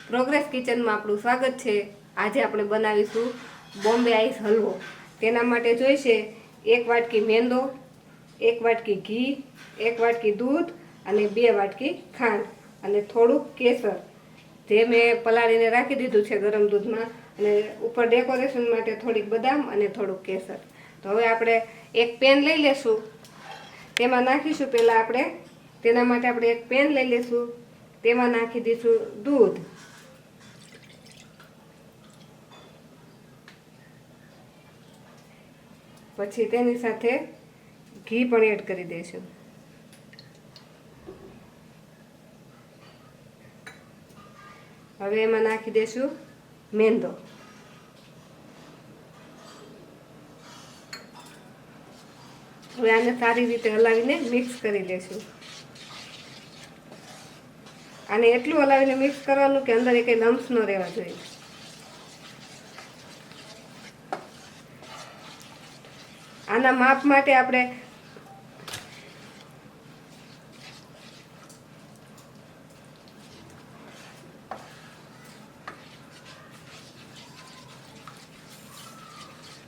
Progress કિચનમાં આપણું સ્વાગત છે। આજે આપણે બનાવીશું બોમ્બે આઈસ હલવો। તેના માટે જોઈશે 1 વાટકી મેંદો, 1 વાટકી ઘી, 1 વાટકી દૂધ અને 2 વાટકી ખાંડ અને થોડુંક કેસર જે મેં પલાળીને રાખી દીધું છે ગરમ દૂધમાં, અને ઉપર ડેકોરેશન માટે થોડીક બદામ અને થોડુંક કેસર। તો હવે આપણે એક પેન લઈ લેશું, તેમાં નાખીશું પહેલાં આપણે તેના માટે આપણે એક પેન લઈ લેશું, તેમાં નાખી દઈશું દૂધ, પછી તેની સાથે ઘી પણ એડ કરી દઈશું। હવે એમાં નાખી દઈશું મેંદો, હવે આને સારી રીતે હલાવીને મિક્સ કરી લેશું। આને એટલું હલાવીને મિક્સ કરવાનું કે અંદર એક લમ્સ ન રહેવા જોઈએ। આના માપ માટે આપણે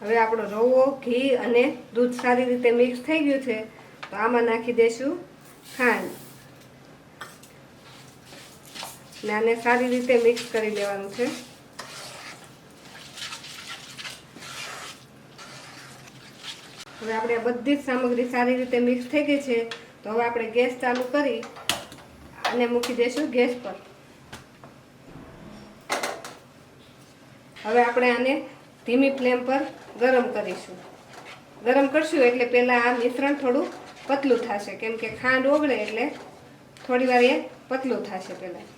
હવે આપણો રવો, ઘી અને દૂધ સારી રીતે મિક્સ થઈ ગયું છે, તો આમાં નાખી દઈશું ખાંડ ને આને સારી રીતે મિક્સ કરી લેવાનું છે। હવે આપણે બધી જ સામગ્રી સારી રીતે મિક્સ થઈ ગઈ છે, તો હવે આપણે ગેસ ચાલુ કરી અને મૂકી દઈશું ગેસ પર। હવે આપણે આને ધીમી ફ્લેમ પર ગરમ કરીશું। ગરમ કરશું એટલે પહેલાં આ મિશ્રણ થોડું પતલું થશે, કેમ કે ખાંડ ઓગળે એટલે થોડી વાર એ પતલું થશે। પહેલાં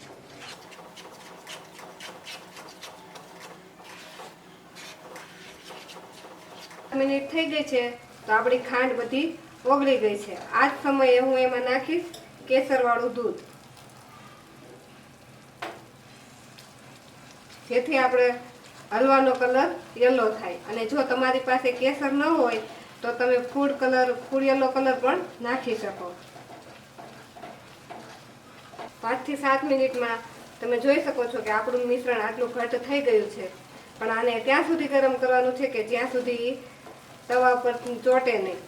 મિનિટ થઈ ગઈ છે, તો આપણી ખાંડ બધી ઓગળી ગઈ છે। આ જ સમયે હું એમાં નાખીશ કેસરવાળું દૂધ, જેથી આપણે હલવાનો કલર યલો થાય। અને જો તમારી પાસે કેસર ન હોય તો તમે ફૂડ યલો કલર પણ નાખી શકો। 5 થી 7 મિનિટમાં તમે જોઈ શકો છો કે આપણું મિશ્રણ આટલું ઘટ થઈ ગયું છે, પણ આને ત્યાં સુધી ગરમ કરવાનું છે કે જ્યાં સુધી તવા પર ચોટે નહીં।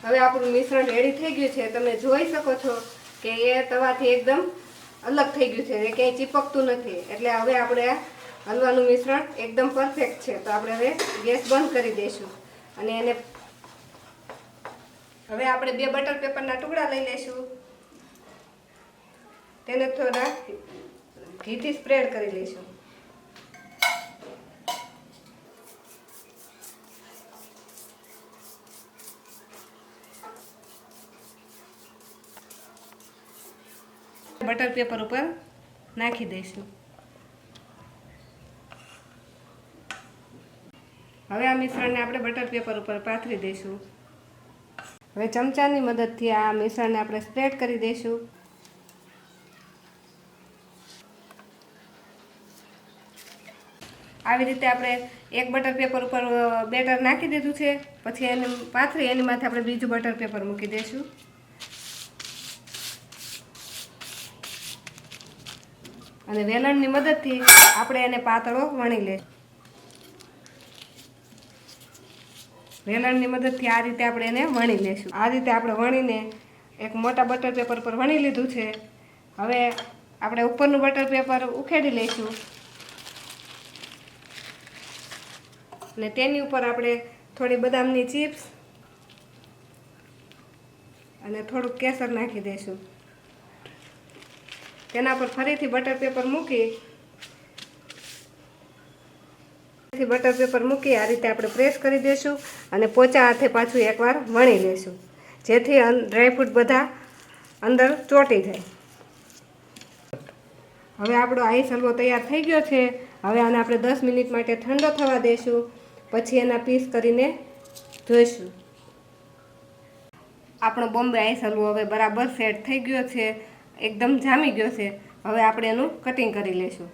હવે આપણું મિશ્રણ રેડી થઈ ગયું છે, તમે જોઈ શકો છો કે એ તવાથી એકદમ અલગ થઈ ગયું છે, એ ક્યાંય ચીપકતું નથી। એટલે હવે આપણે હલવાનું મિશ્રણ એકદમ પરફેક્ટ છે, તો આપણે હવે ગેસ બંધ કરી દઈશું અને એને હવે આપણે 2 બટર પેપરના ટુકડા લઈ લઈશું, તેને થોડા ઘીથી સ્પ્રેડ કરી લઈશું। બટર પેપર ઉપર નાખી દઈશું। હવે આ મિશ્રણને આપણે બટર પેપર ઉપર પાથરી દઈશું। હવે ચમચાની મદદથી આ મિશ્રણને આપણે સ્પ્રેડ કરી દઈશું। આવી રીતે આપણે એક બટર પેપર ઉપર બેટર નાખી દીધું છે, પછી એને પાથરી એની માથે આપણે બીજું બટર પેપર મૂકી દઈશું અને વેલણની મદદથી આપણે એને પાતળો વણી લઈશું। વેલણની મદદથી આ રીતે આપણે એને વણી લઈશું। આ રીતે આપણે વણીને એક મોટા બટર પેપર પર વણી લીધું છે। હવે આપણે ઉપરનું બટર પેપર ઉખેડી લઈશું અને તેની ઉપર આપણે થોડી બદામની ચિપ્સ અને થોડુંક કેસર નાખી દઈશું। તેના પર ફરીથી બટર પેપર મૂકી આ રીતે આપણે પ્રેસ કરી દઈશું અને પોચા હાથે પાછું એકવાર વણી લઈશું, જેથી ડ્રાયફ્રૂટ બધા અંદર ચોંટી જાય। હવે આપણો આઈસ હલવો તૈયાર થઈ ગયો છે। હવે આને આપણે 10 મિનિટ માટે ઠંડો થવા દઈશું, પછી એના પીસ કરીને જોઈશું। આપણો બોમ્બે આઈસ હલવો હવે બરાબર સેટ થઈ ગયો છે, એકદમ જામી ગયો છે। હવે આપણે એનું કટિંગ કરી લઈશું।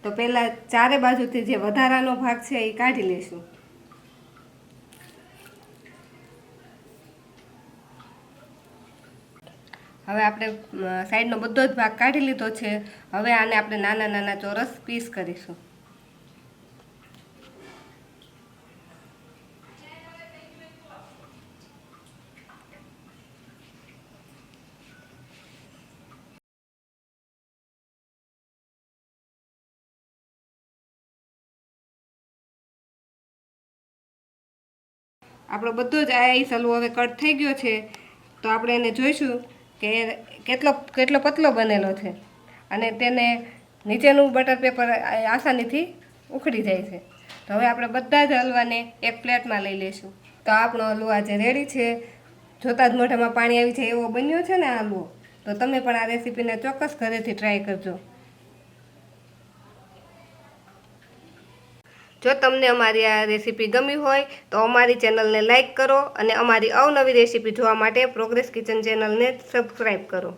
તો પહેલાં ચારે બાજુથી જે વધારાનો ભાગ છે એ કાઢી લઈશું। હવે હવે આપણે સાઈડનો બધો જ ભાગ કાઢી લીધો છે. હવે આને આપણે નાના નાના ચોરસ પીસ કરીશું. આપણો બધો જ આઈસ હલવો હવે કટ થઈ ગયો છે. તો આપણે એને જોઈશું કે કેટલો પતલો બનેલો છે અને તેને નીચેનું બટર પેપર આસાનીથી ઉખડી જાય છે. તો હવે આપણે બધા જ હલવાને એક પ્લેટમાં લઈ લઈશું. તો આપણો હલવો આજે રેડી છે. જોતાં જ મોઢામાં પાણી આવી જાય એવો બન્યો છે ને આ હલવો. તો તમે પણ આ રેસીપીને ચોક્કસ ઘરેથી ટ્રાય કરજો. જો તમને અમારી આ રેસીપી ગમી હોય તો અમારી ચેનલને લાઈક કરો અને અમારી અવનવી રેસીપી જોવા માટે પ્રોગ્રેસ કિચન ચેનલને સબસ્ક્રાઈબ કરો.